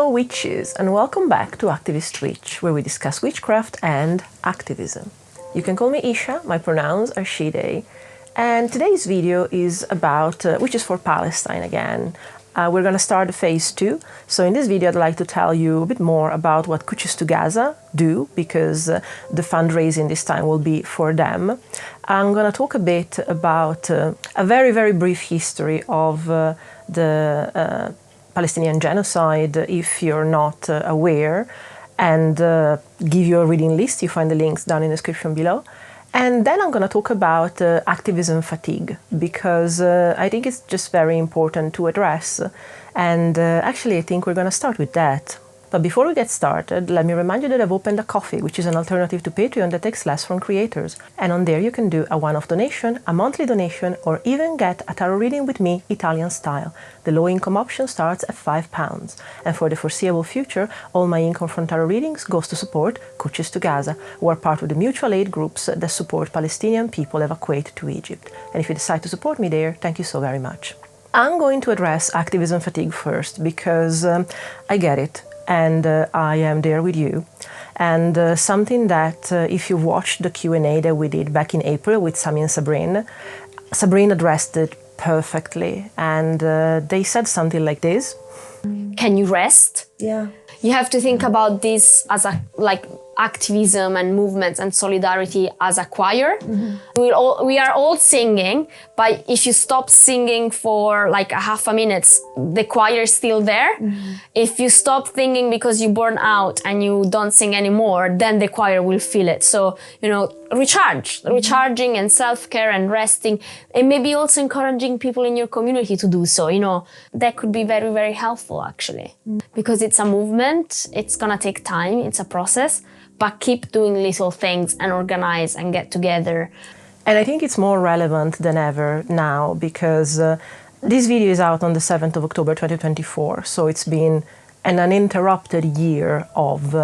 Hello witches, and welcome back to Activist Witch, where we discuss witchcraft and activism. You can call me Isha, my pronouns are she, they, and today's video is about witches for Palestine again. We're going to start phase 2, so in this video I'd like to tell you a bit more about what Cwtches to Gaza do, because the fundraising this time will be for them. I'm going to talk a bit about a very brief history of the Palestinian genocide, if you're not aware, and give you a reading list. You find the links down in the description below. And then I'm going to talk about activism fatigue, because I think it's just very important to address. And actually, I think we're going to start with that. But before we get started, let me remind you that I've opened a Ko-fi, which is an alternative to Patreon that takes less from creators. And on there you can do a one-off donation, a monthly donation, or even get a tarot reading with me, Italian style. The low-income option starts at £5. And for the foreseeable future, all my income from tarot readings goes to support Cwtches to Gaza, who are part of the mutual aid groups that support Palestinian people evacuated to Egypt. And if you decide to support me there, thank you so very much. I'm going to address activism fatigue first, because I get it. And I am there with you. And something that, if you watched the Q&A that we did back in April with Sami and Sabrine addressed it perfectly. And they said something like this. Can you rest? Yeah. You have to think about this as a, activism and movements and solidarity as a choir. Mm-hmm. We are all singing, but if you stop singing for like a half a minute, the choir is still there. Mm-hmm. If you stop singing because you burn out and you don't sing anymore, then the choir will feel it. So, recharging and self-care and resting, and maybe also encouraging people in your community to do so, that could be very helpful actually. Mm-hmm. Because it's a movement, it's gonna take time, it's a process, but keep doing little things and organize and get together. And I think it's more relevant than ever now, because this video is out on the 7th of October 2024, so it's been an uninterrupted year of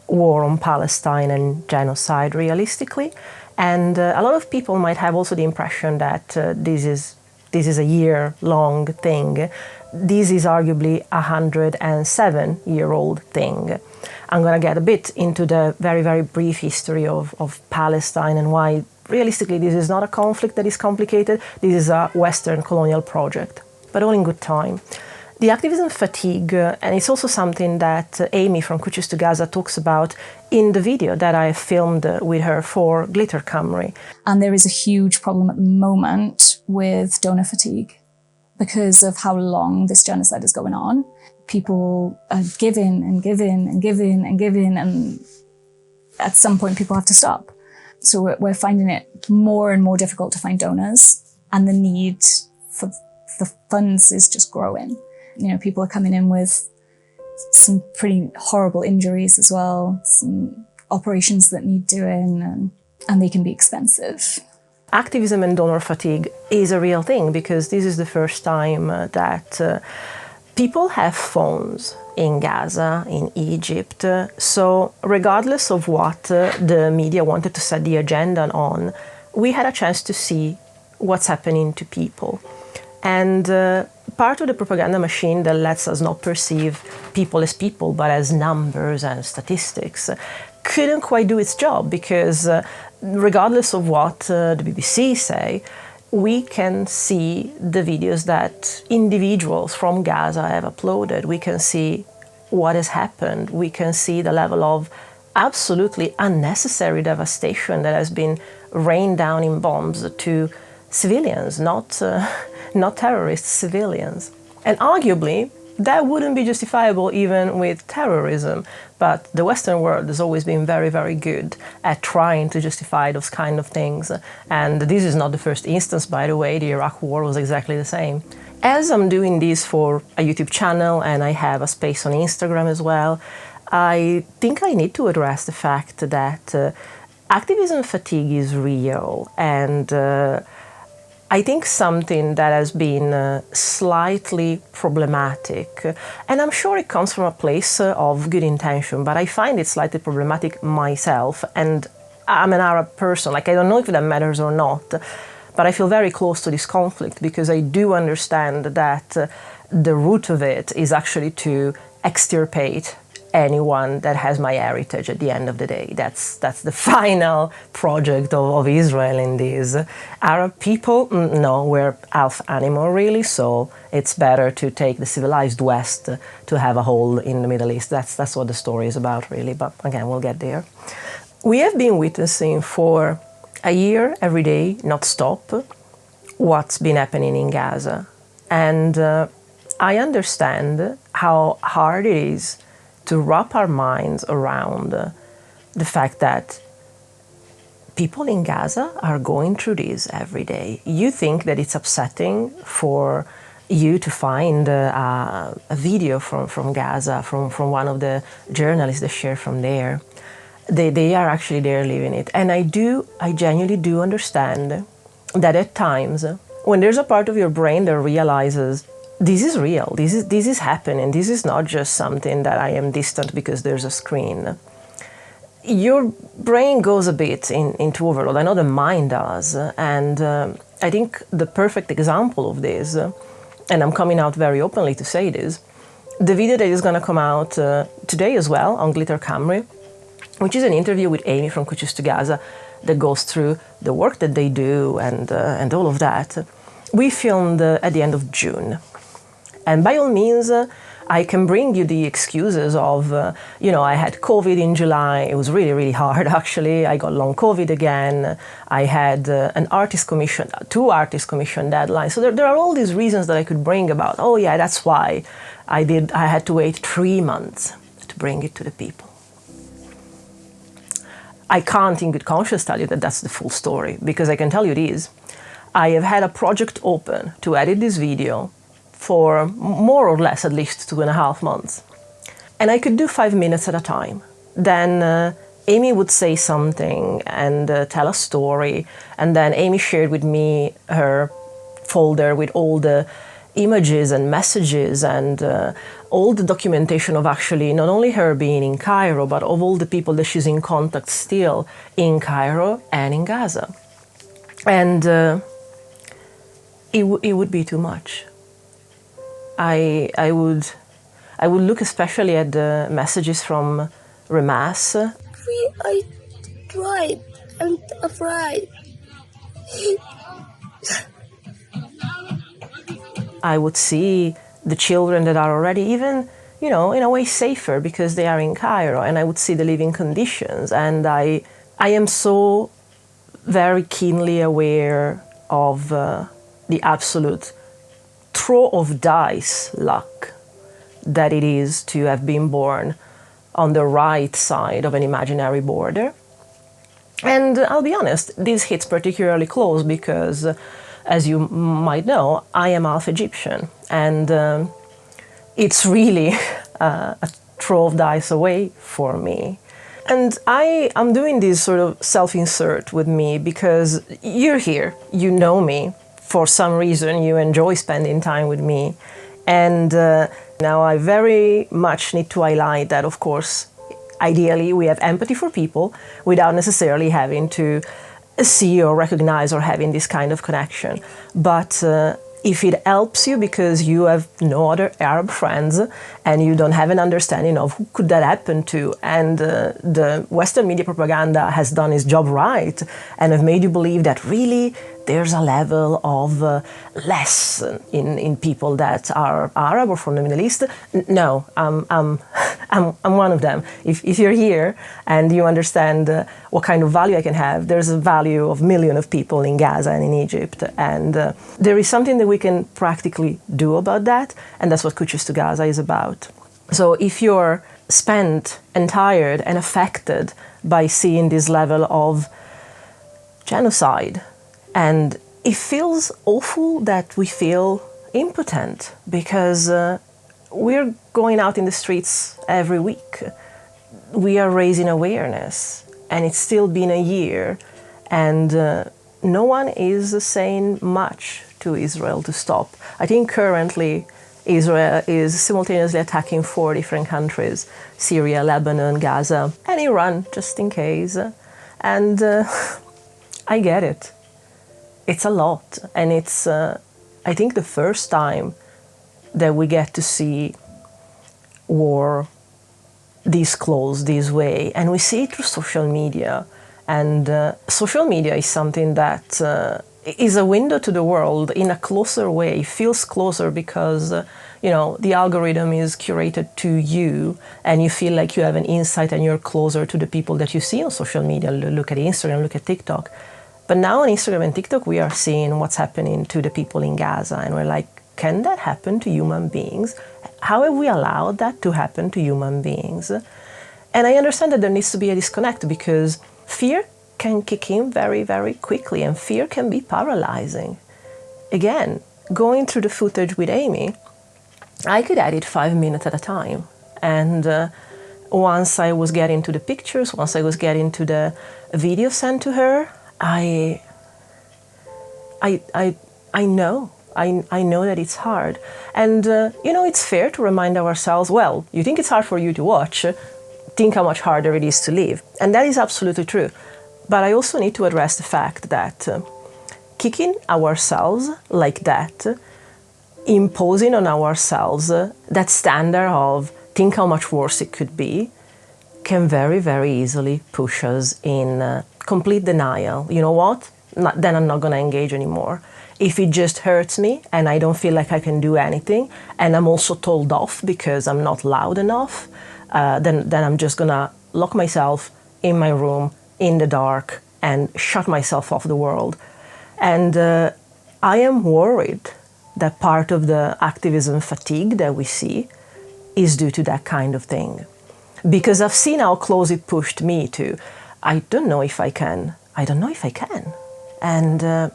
war on Palestine and genocide, realistically. And a lot of people might have also the impression that this is a year-long thing. This is arguably a 107-year-old thing. I'm going to get a bit into the very brief history of Palestine and why, realistically, this is not a conflict that is complicated. This is a Western colonial project, but all in good time. The activism fatigue, and it's also something that Amy from Cwtches to Gaza talks about in the video that I filmed with her for Glitter Camry. And there is a huge problem at the moment with donor fatigue because of how long this genocide is going on. People are giving and at some point people have to stop. So we're finding it more and more difficult to find donors, and the need for the funds is just growing. People are coming in with some pretty horrible injuries as well, some operations that need doing, and they can be expensive. Activism and donor fatigue is a real thing, because this is the first time that people have phones in Gaza, in Egypt, so regardless of what the media wanted to set the agenda on, we had a chance to see what's happening to people. And part of the propaganda machine that lets us not perceive people as people, but as numbers and statistics, couldn't quite do its job, because regardless of what the BBC say, we can see the videos that individuals from Gaza have uploaded. We can see what has happened. We can see the level of absolutely unnecessary devastation that has been rained down in bombs to civilians, not terrorists, civilians. And arguably, that wouldn't be justifiable even with terrorism, but the Western world has always been very good at trying to justify those kind of things. And this is not the first instance, by the way. The Iraq War was exactly the same. As I'm doing this for a YouTube channel, and I have a space on Instagram as well, I think I need to address the fact that activism fatigue is real, and I think something that has been slightly problematic, and I'm sure it comes from a place of good intention, but I find it slightly problematic myself, and I'm an Arab person, I don't know if that matters or not, but I feel very close to this conflict because I do understand that the root of it is actually to extirpate anyone that has my heritage at the end of the day. That's the final project of Israel in this. Arab people, no, we're half animal really, so it's better to take the civilized West to have a hole in the Middle East. That's what the story is about really, but again, we'll get there. We have been witnessing for a year, every day, not stop, what's been happening in Gaza. And I understand how hard it is to wrap our minds around the fact that people in Gaza are going through this every day. You think that it's upsetting for you to find a video from Gaza, from one of the journalists that share from there. They are actually there living it. And I genuinely do understand that at times, when there's a part of your brain that realizes this is real, this is happening, this is not just something that I am distant because there's a screen, your brain goes a bit into overload. I know the mind does. And I think the perfect example of this, and I'm coming out very openly to say this, the video that is going to come out today as well on Glitter Camry, which is an interview with Amy from Cwtches to Gaza that goes through the work that they do and all of that. We filmed at the end of June. And by all means, I can bring you the excuses of, I had COVID in July. It was really, really hard, actually. I got long COVID again. I had two artist commission deadlines. So there are all these reasons that I could bring about, oh yeah, that's why I had to wait 3 months to bring it to the people. I can't in good conscience tell you that that's the full story, because I can tell you this. I have had a project open to edit this video for more or less at least 2.5 months. And I could do 5 minutes at a time. Then Amy would say something and tell a story. And then Amy shared with me her folder with all the images and messages and all the documentation of actually not only her being in Cairo, but of all the people that she's in contact still in Cairo and in Gaza. And it would be too much. I would look especially at the messages from Remas. I tried. I'm afraid. I would see the children that are already even, in a way safer because they are in Cairo, and I would see the living conditions. And I am so very keenly aware of the absolute throw of dice luck that it is to have been born on the right side of an imaginary border. And I'll be honest, this hits particularly close because, as you might know, I am half Egyptian, and it's really a throw of dice away for me. And I'm doing this sort of self-insert with me because you're here, you know me, for some reason you enjoy spending time with me. And now I very much need to highlight that, of course, ideally we have empathy for people without necessarily having to see or recognize or having this kind of connection. But if it helps you because you have no other Arab friends and you don't have an understanding of who could that happen to, and the Western media propaganda has done its job right and have made you believe that really there's a level of less in people that are Arab or from the Middle East. No, I'm one of them. If you're here and you understand what kind of value I can have, there's a value of millions of people in Gaza and in Egypt, and there is something that we can practically do about that, and that's what Cwtches to Gaza is about. So if you're spent and tired and affected by seeing this level of genocide, and it feels awful that we feel impotent because we're going out in the streets every week. We are raising awareness, and it's still been a year, and no one is saying much to Israel to stop. I think currently Israel is simultaneously attacking 4 different countries: Syria, Lebanon, Gaza, and Iran, just in case. And I get it. It's a lot, and it's, I think, the first time that we get to see war this close, this way. And we see it through social media. And social media is something that is a window to the world in a closer way, feels closer because, the algorithm is curated to you and you feel like you have an insight and you're closer to the people that you see on social media. Look at Instagram, look at TikTok. But now on Instagram and TikTok, we are seeing what's happening to the people in Gaza. And we're like, can that happen to human beings? How have we allowed that to happen to human beings? And I understand that there needs to be a disconnect because fear can kick in very, very quickly, and fear can be paralyzing. Again, going through the footage with Amy, I could edit 5 minutes at a time. And once I was getting to the pictures, once I was getting to the video sent to her, I know that it's hard. And, it's fair to remind ourselves, well, you think it's hard for you to watch, think how much harder it is to live. And that is absolutely true. But I also need to address the fact that kicking ourselves like that, imposing on ourselves that standard of think how much worse it could be, can very, very easily push us in complete denial. You know what? Then I'm not going to engage anymore. If it just hurts me and I don't feel like I can do anything, and I'm also told off because I'm not loud enough, then I'm just going to lock myself in my room in the dark and shut myself off the world. And I am worried that part of the activism fatigue that we see is due to that kind of thing. Because I've seen how close it pushed me to, I don't know if I can. And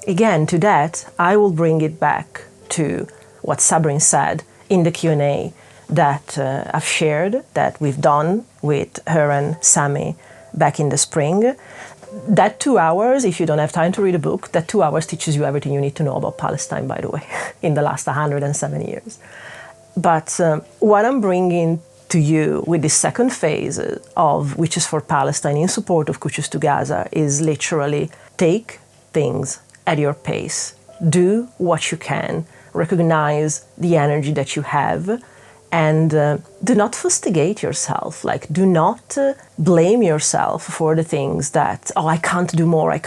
again, to that, I will bring it back to what Sabrin said in the Q&A that I've shared, that we've done with her and Sami back in the spring. That 2 hours, if you don't have time to read a book, that 2 hours teaches you everything you need to know about Palestine, by the way, in the last 107 years. But what I'm bringing to you with this second phase of Witches for Palestine in support of Cwtches to Gaza is literally take things at your pace. Do what you can. Recognize the energy that you have. And do not fustigate yourself. Like, do not blame yourself for the things that, I can't do more.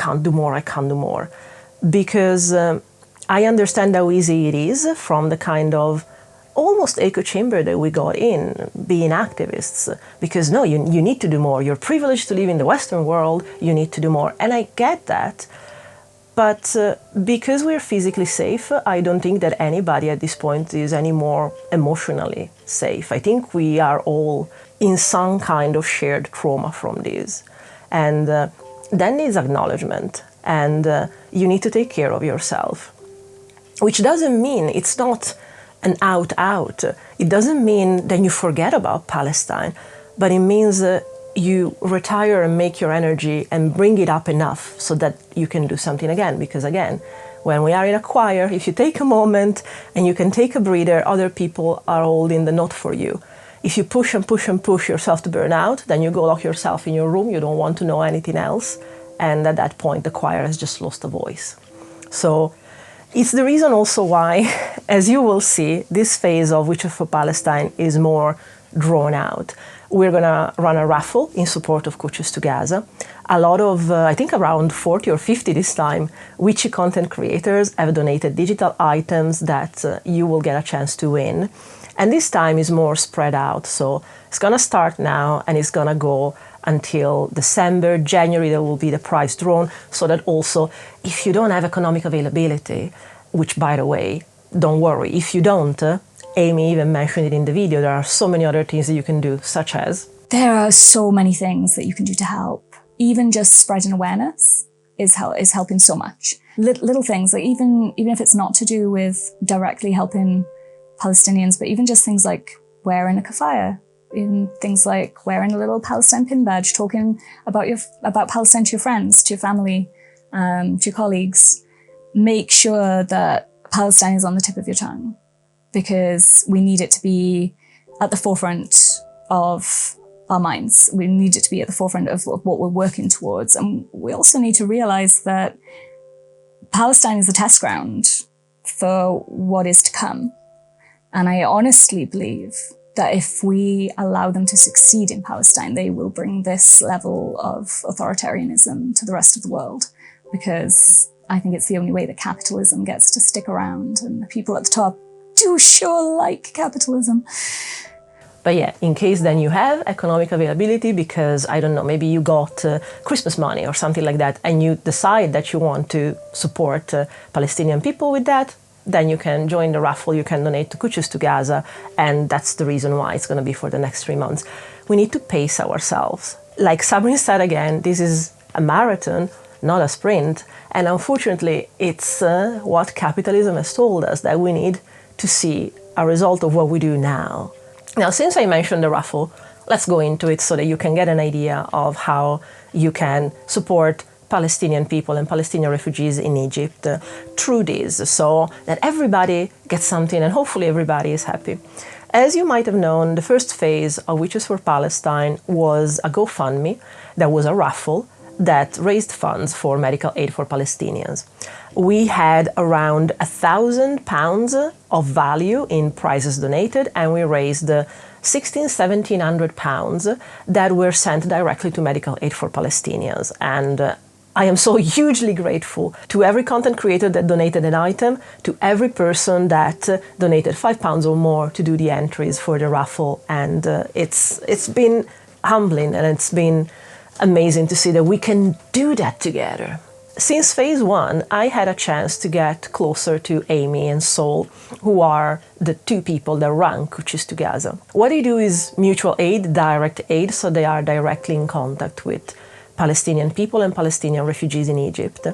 Because I understand how easy it is from the kind of almost echo chamber that we got in being activists. Because no, you need to do more. You're privileged to live in the Western world. You need to do more. And I get that. But because we're physically safe, I don't think that anybody at this point is any more emotionally safe. I think we are all in some kind of shared trauma from this. And that needs acknowledgement. And you need to take care of yourself. Which doesn't mean it's not an out. It doesn't mean that you forget about Palestine. But it means you retire and make your energy and bring it up enough so that you can do something again. Because again, when we are in a choir, if you take a moment and you can take a breather, other people are holding the note for you. If you push and push and push yourself to burn out, then you go lock yourself in your room, you don't want to know anything else. And at that point, the choir has just lost a voice. So it's the reason also why, as you will see, this phase of Witches for Palestine is more drawn out. We're going to run a raffle in support of Cwtches to Gaza. A lot of, I think around 40 or 50 this time, witchy content creators have donated digital items that you will get a chance to win. And this time is more spread out. So it's going to start now and it's going to go until December, January, there will be the prize drawn. So that also, if you don't have economic availability, which by the way, don't worry, if you don't, Amy even mentioned it in the video, there are so many other things that you can do, such as? There are so many things that you can do to help. Even just spreading awareness is helping so much. Little things, like even if it's not to do with directly helping Palestinians, but even just things like wearing a kafaya, even things like wearing a little Palestine pin badge, talking about Palestine to your friends, to your family, to your colleagues. Make sure that Palestine is on the tip of your tongue, because we need it to be at the forefront of our minds. We need it to be at the forefront of what we're working towards. And we also need to realize that Palestine is a test ground for what is to come. And I honestly believe that if we allow them to succeed in Palestine, they will bring this level of authoritarianism to the rest of the world, because I think it's the only way that capitalism gets to stick around, and the people at the top do sure like capitalism. But yeah, in case then you have economic availability because, I don't know, maybe you got Christmas money or something like that, and you decide that you want to support Palestinian people with that, then you can join the raffle, you can donate to Cwtches to Gaza, and that's the reason why it's going to be for the next 3 months. We need to pace ourselves. Like Sabrina said again, this is a marathon, not a sprint, and unfortunately it's what capitalism has told us, that we need to see a result of what we do now. Now, since I mentioned the raffle, let's go into it so that you can get an idea of how you can support Palestinian people and Palestinian refugees in Egypt through this, so that everybody gets something and hopefully everybody is happy. As you might have known, the first phase of Witches for Palestine was a GoFundMe, that was a raffle that raised funds for medical aid for Palestinians. We had around £1,000 of value in prizes donated, and we raised £1,700 that were sent directly to medical aid for Palestinians. And I am so hugely grateful to every content creator that donated an item, to every person that donated £5 or more to do the entries for the raffle. And it's been humbling, and it's been amazing to see that we can do that together. Since phase 1, I had a chance to get closer to Amy and Sol, who are the two people that run Cwtches to Gaza. What they do is mutual aid, direct aid, so they are directly in contact with Palestinian people and Palestinian refugees in Egypt.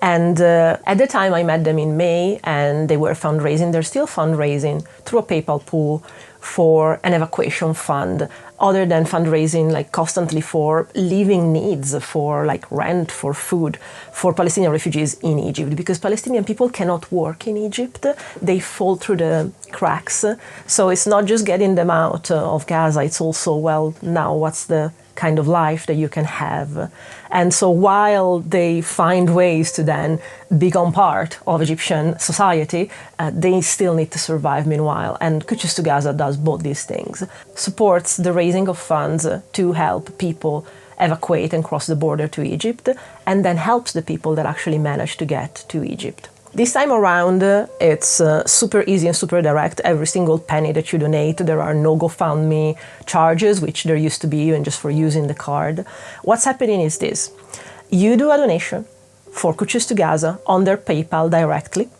And at the time I met them in May, and they were fundraising, they're still fundraising through a PayPal pool for an evacuation fund, other than fundraising like constantly for living needs, for like rent, for food, for Palestinian refugees in Egypt, because Palestinian people cannot work in Egypt. They fall through the cracks. So it's not just getting them out of Gaza, it's also, well, now what's the kind of life that you can have. And so while they find ways to then become part of Egyptian society, they still need to survive meanwhile. And Cwtches to Gaza does both these things. Supports the raising of funds to help people evacuate and cross the border to Egypt, and then helps the people that actually manage to get to Egypt. This time around, it's super easy and super direct. Every single penny that you donate, there are no GoFundMe charges, which there used to be even just for using the card. What's happening is this. You do a donation for Cwtches to Gaza on their PayPal directly,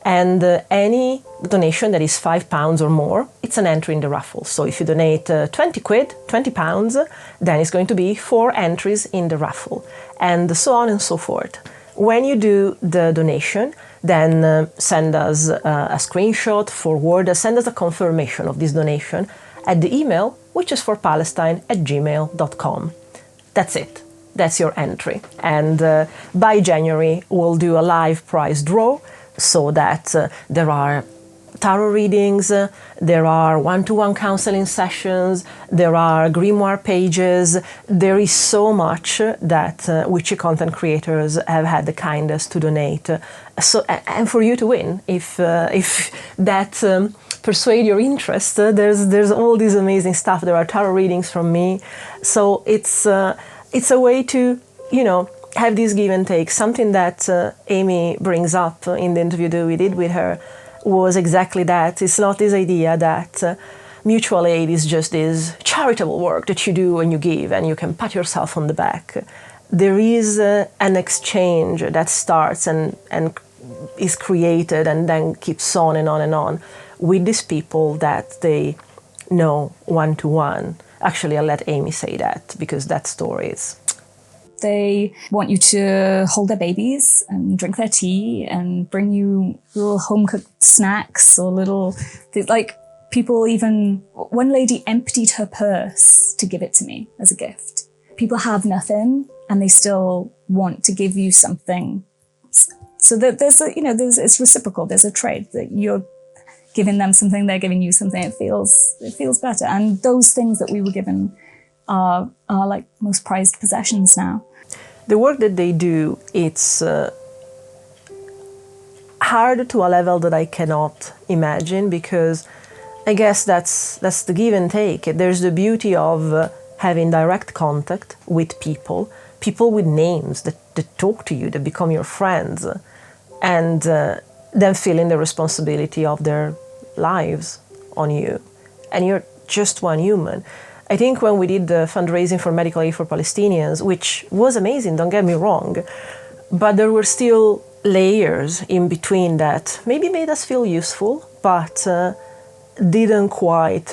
and any donation that is £5 or more, it's an entry in the raffle. So if you donate 20 quid, £20, then it's going to be 4 entries in the raffle, and so on and so forth. When you do the donation, then send us a screenshot, forward, send us a confirmation of this donation at the email witchesforpalestine@gmail.com. That's it. That's your entry. And by January, we'll do a live prize draw, so that there are tarot readings, there are one-to-one counseling sessions, there are grimoire pages. There is so much that witchy content creators have had the kindness to donate. And for you to win, if that persuade your interest, there's all this amazing stuff. There are tarot readings from me, so it's a way to, have this give and take. Something that Amy brings up in the interview that we did with her was exactly that. It's not this idea that mutual aid is just this charitable work that you do and you give and you can pat yourself on the back. There is an exchange that starts and is created and then keeps on and on and on with these people that they know one-to-one. Actually, I'll let Amy say that, because that story is... They want you to hold their babies and drink their tea and bring you little home-cooked snacks or people even... One lady emptied her purse to give it to me as a gift. People have nothing and they still want to give you something. So that it's reciprocal. There's a trade that you're giving them something, they're giving you something. It feels better. And those things that we were given are like most prized possessions now. The work that they do, it's hard to a level that I cannot imagine, because I guess that's the give and take. There's the beauty of having direct contact with people with names that talk to you, that become your friends, and then feeling the responsibility of their lives on you. And you're just one human. I think when we did the fundraising for medical aid for Palestinians, which was amazing, don't get me wrong, but there were still layers in between that maybe made us feel useful, but didn't quite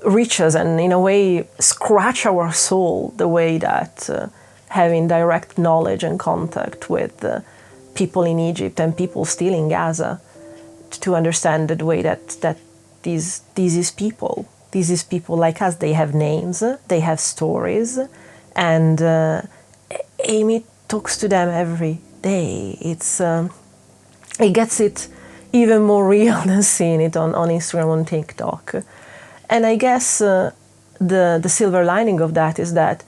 reach us and in a way scratch our soul the way that having direct knowledge and contact with people in Egypt and people still in Gaza to understand the way that these is people. These is people like us. They have names, they have stories, and Amy talks to them every day. It gets it even more real than seeing it on Instagram, on TikTok. And I guess the silver lining of that is that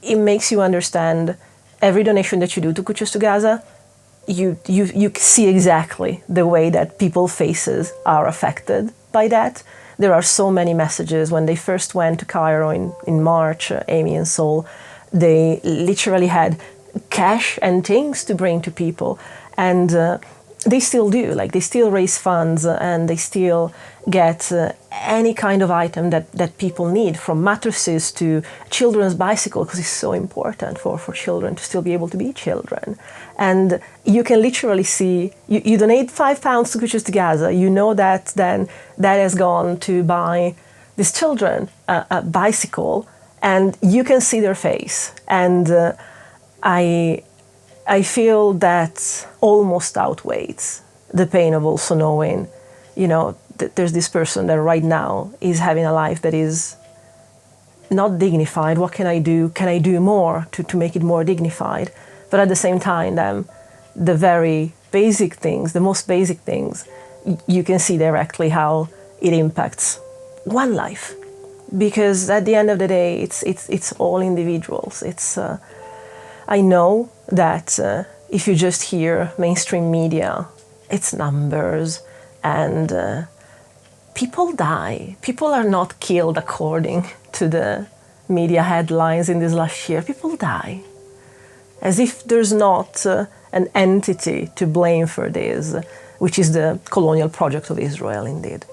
it makes you understand every donation that you do to Cwtches to Gaza, you see exactly the way that people's faces are affected by that. There are so many messages. When they first went to Cairo in March, Amy and Sol, they literally had cash and things to bring to people. And they still do. Like, they still raise funds and they still get any kind of item that people need, from mattresses to children's bicycle, because it's so important for children to still be able to be children. And you can literally see, you donate £5 to Cwtches to Gaza, you know that then that has gone to buy these children a bicycle, and you can see their face. And I feel that almost outweighs the pain of also knowing, that there's this person that right now is having a life that is not dignified. What can I do? Can I do more to make it more dignified? But at the same time, the very basic things, the most basic things, you can see directly how it impacts one life. Because at the end of the day, it's all individuals. I know that if you just hear mainstream media, it's numbers, and people die. People are not killed according to the media headlines in this last year. People die. As if there's not an entity to blame for this, which is the colonial project of Israel, indeed.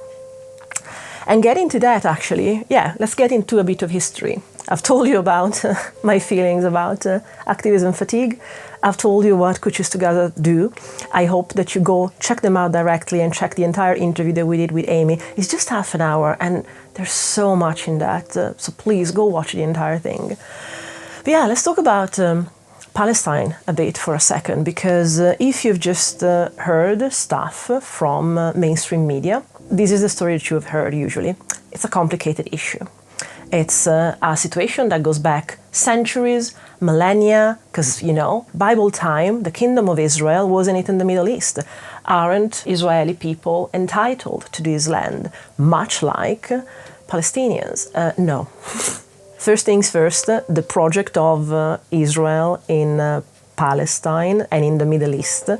And getting to that, actually, let's get into a bit of history. I've told you about my feelings about activism fatigue. I've told you what Cwtches to Gaza do. I hope that you go check them out directly and check the entire interview that we did with Amy. It's just half an hour, and there's so much in that. So please go watch the entire thing. But let's talk about Palestine a bit for a second, because if you've just heard stuff from mainstream media, this is the story that you have heard usually. It's a complicated issue. It's a situation that goes back centuries, millennia, because, Bible time, the kingdom of Israel wasn't it in the Middle East. Aren't Israeli people entitled to this land, much like Palestinians? No. First things first, the project of Israel in Palestine and in the Middle East,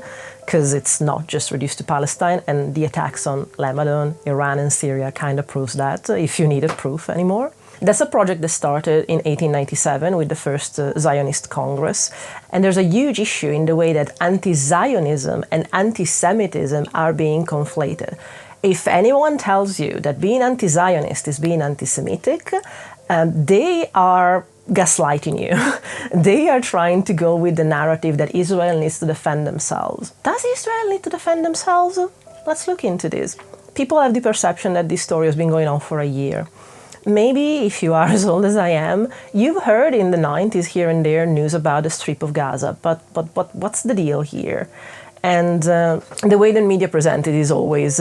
because it's not just reduced to Palestine, and the attacks on Lebanon, Iran and Syria kind of proves that, if you needed proof anymore. That's a project that started in 1897 with the first Zionist Congress. And there's a huge issue in the way that anti-Zionism and anti-Semitism are being conflated. If anyone tells you that being anti-Zionist is being anti-Semitic, they are gaslighting you. They are trying to go with the narrative that Israel needs to defend themselves. Does Israel need to defend themselves? Let's look into this. People have the perception that this story has been going on for a year. Maybe if you are as old as I am, you've heard in the 90s here and there news about the Strip of Gaza, but what's the deal here? And the way the media present it is always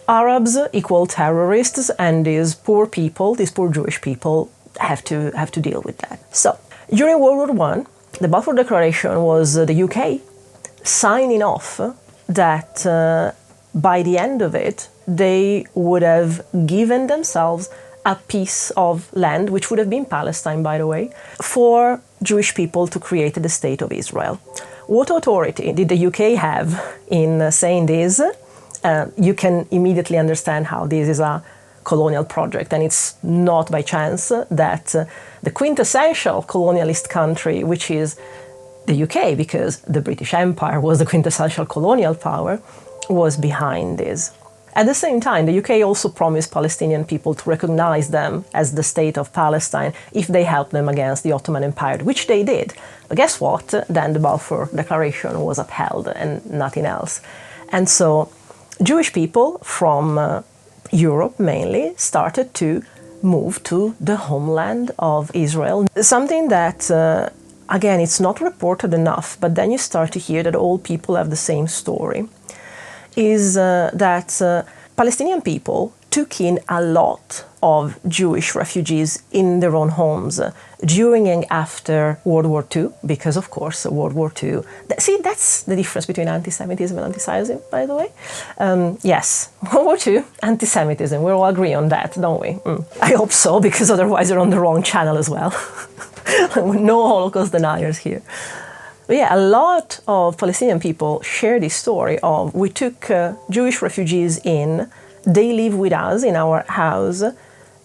Arabs equal terrorists, and these poor people, these poor Jewish people, have to deal with that. So during World War I, the Balfour Declaration was the UK signing off that by the end of it, they would have given themselves a piece of land, which would have been Palestine, by the way, for Jewish people to create the State of Israel. What authority did the UK have in saying this? You can immediately understand how this is a colonial project, and it's not by chance that the quintessential colonialist country, which is the UK, because the British Empire was the quintessential colonial power, was behind this. At the same time, the UK also promised Palestinian people to recognize them as the state of Palestine if they helped them against the Ottoman Empire, which they did. But guess what? Then the Balfour Declaration was upheld and nothing else. And so Jewish people from Europe mainly started to move to the homeland of Israel. Something that, again, it's not reported enough, but then you start to hear that all people have the same story, is that Palestinian people took in a lot of Jewish refugees in their own homes during and after World War II, because of course World War II, see, that's the difference between anti-Semitism and anti-Zionism, by the way. Yes, World War II, anti-Semitism, we all agree on that, don't we? I hope so, because otherwise you're on the wrong channel as well. No Holocaust deniers here. But yeah, a lot of Palestinian people share this story of, we took Jewish refugees in, they live with us in our house,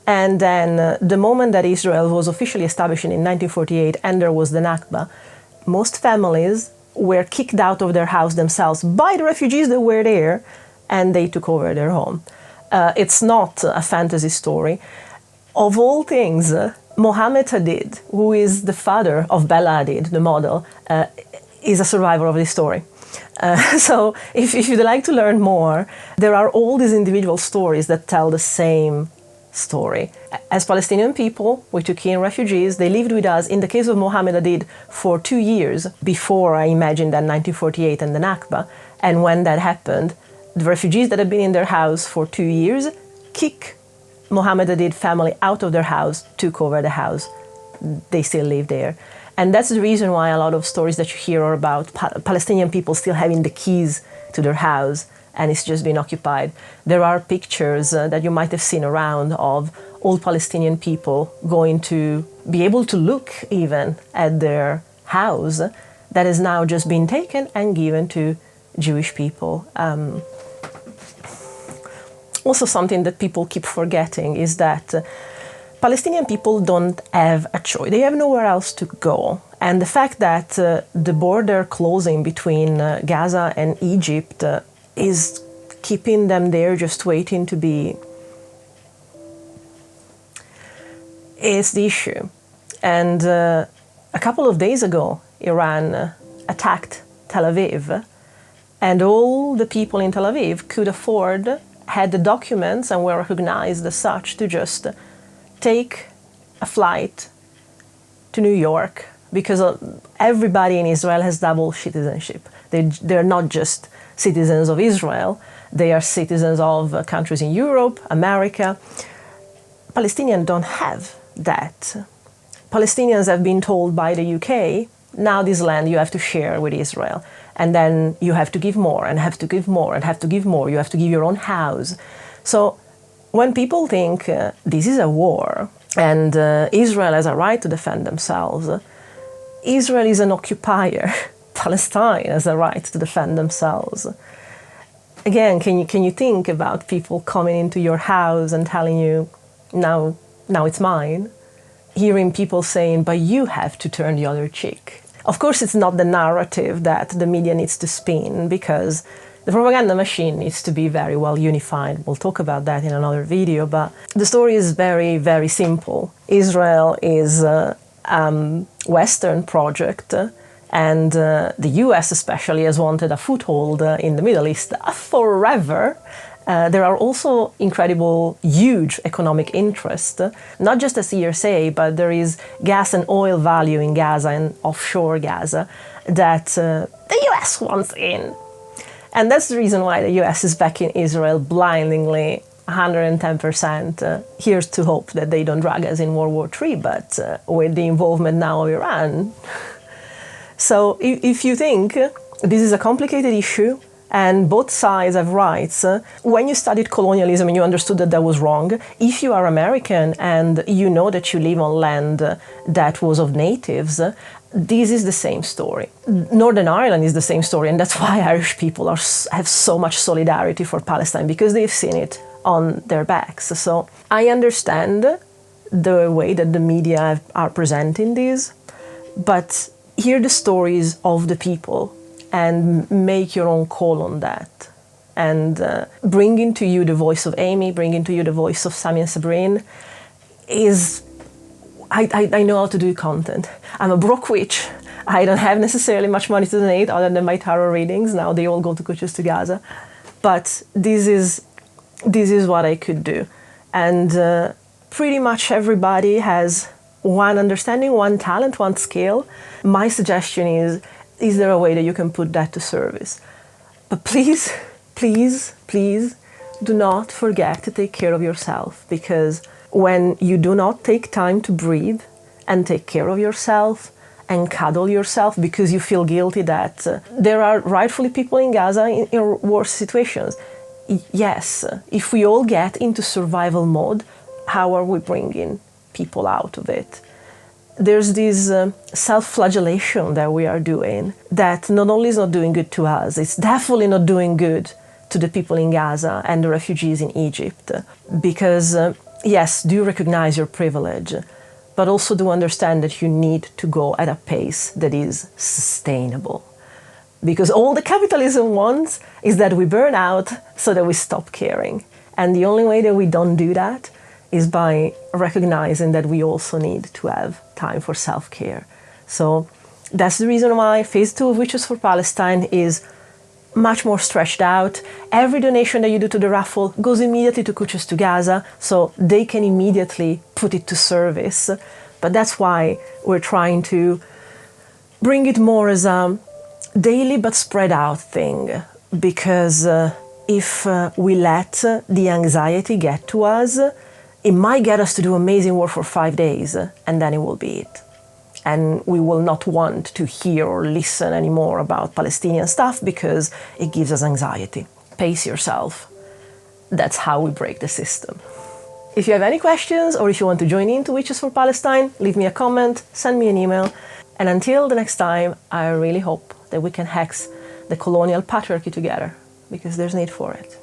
and then the moment that Israel was officially established in 1948 and there was the Nakba, most families were kicked out of their house themselves by the refugees that were there, and they took over their home. It's not a fantasy story. Of all things, Mohammed Hadid, who is the father of Bella Hadid, the model, is a survivor of this story. So if you'd like to learn more, there are all these individual stories that tell the same story. As Palestinian people, we took in refugees, they lived with us, in the case of Mohammed Hadid, for 2 years before, I imagine, that 1948 and the Nakba. And when that happened, the refugees that had been in their house for 2 years kick Mohammed Hadid family out of their house, took over the house. They still live there. And that's the reason why a lot of stories that you hear are about Palestinian people still having the keys to their house and it's just been occupied. There are pictures that you might have seen around of old Palestinian people going to be able to look even at their house that has now just been taken and given to Jewish people. Also, something that people keep forgetting is that Palestinian people don't have a choice. They have nowhere else to go. And the fact that the border closing between Gaza and Egypt is keeping them there just waiting to be, is the issue. And a couple of days ago, Iran attacked Tel Aviv, and all the people in Tel Aviv could afford, had the documents and were recognized as such, to just take a flight to New York, because everybody in Israel has double citizenship. They're not just citizens of Israel, they are citizens of countries in Europe, America. Palestinians don't have that. Palestinians have been told by the UK, now this land you have to share with Israel. And then you have to give more, and have to give more, and have to give more. You have to give your own house. So when people think this is a war, and Israel has a right to defend themselves, Israel is an occupier. Palestine has a right to defend themselves. Again, can you think about people coming into your house and telling you, now it's mine? Hearing people saying, but you have to turn the other cheek. Of course, it's not the narrative that the media needs to spin, because the propaganda machine needs to be very well unified. We'll talk about that in another video, but the story is very, very simple. Israel is a Western project, and the US especially has wanted a foothold in the Middle East forever. There are also incredible, huge economic interest, not just as CSA, but there is gas and oil value in Gaza and offshore Gaza that the US wants in. And that's the reason why the US is backing Israel blindingly, 110%. Here's to hope that they don't drag us in World War III, but with the involvement now of Iran. So if you think this is a complicated issue, and both sides have rights. When you studied colonialism and you understood that that was wrong, if you are American and you know that you live on land that was of natives, this is the same story. Northern Ireland is the same story, and that's why Irish people have so much solidarity for Palestine, because they've seen it on their backs. So I understand the way that the media are presenting these, but hear the stories of the people and make your own call on that. And bringing to you the voice of Amy, bringing to you the voice of Sami and Sabrine is, I know how to do content. I'm a broke witch. I don't have necessarily much money to donate other than my tarot readings. Now they all go to Cwtches to Gaza. But this is what I could do. And pretty much everybody has one understanding, one talent, one skill. My suggestion is there a way that you can put that to service? But please, please, please do not forget to take care of yourself, because when you do not take time to breathe and take care of yourself and cuddle yourself because you feel guilty that there are rightfully people in Gaza in worse situations. Yes, if we all get into survival mode, how are we bringing people out of it? There's this self-flagellation that we are doing that not only is not doing good to us, it's definitely not doing good to the people in Gaza and the refugees in Egypt. Because, yes, do recognize your privilege, but also do understand that you need to go at a pace that is sustainable. Because all the capitalism wants is that we burn out so that we stop caring. And the only way that we don't do that is by recognizing that we also need to have time for self-care. So that's the reason why Phase 2 of Witches for Palestine is much more stretched out. Every donation that you do to the Raffle goes immediately to Cwtches to Gaza, so they can immediately put it to service. But that's why we're trying to bring it more as a daily but spread out thing, because if we let the anxiety get to us, it might get us to do amazing work for 5 days, and then it will be it. And we will not want to hear or listen anymore about Palestinian stuff because it gives us anxiety. Pace yourself. That's how we break the system. If you have any questions or if you want to join into Witches for Palestine, leave me a comment, send me an email. And until the next time, I really hope that we can hex the colonial patriarchy together, because there's need for it.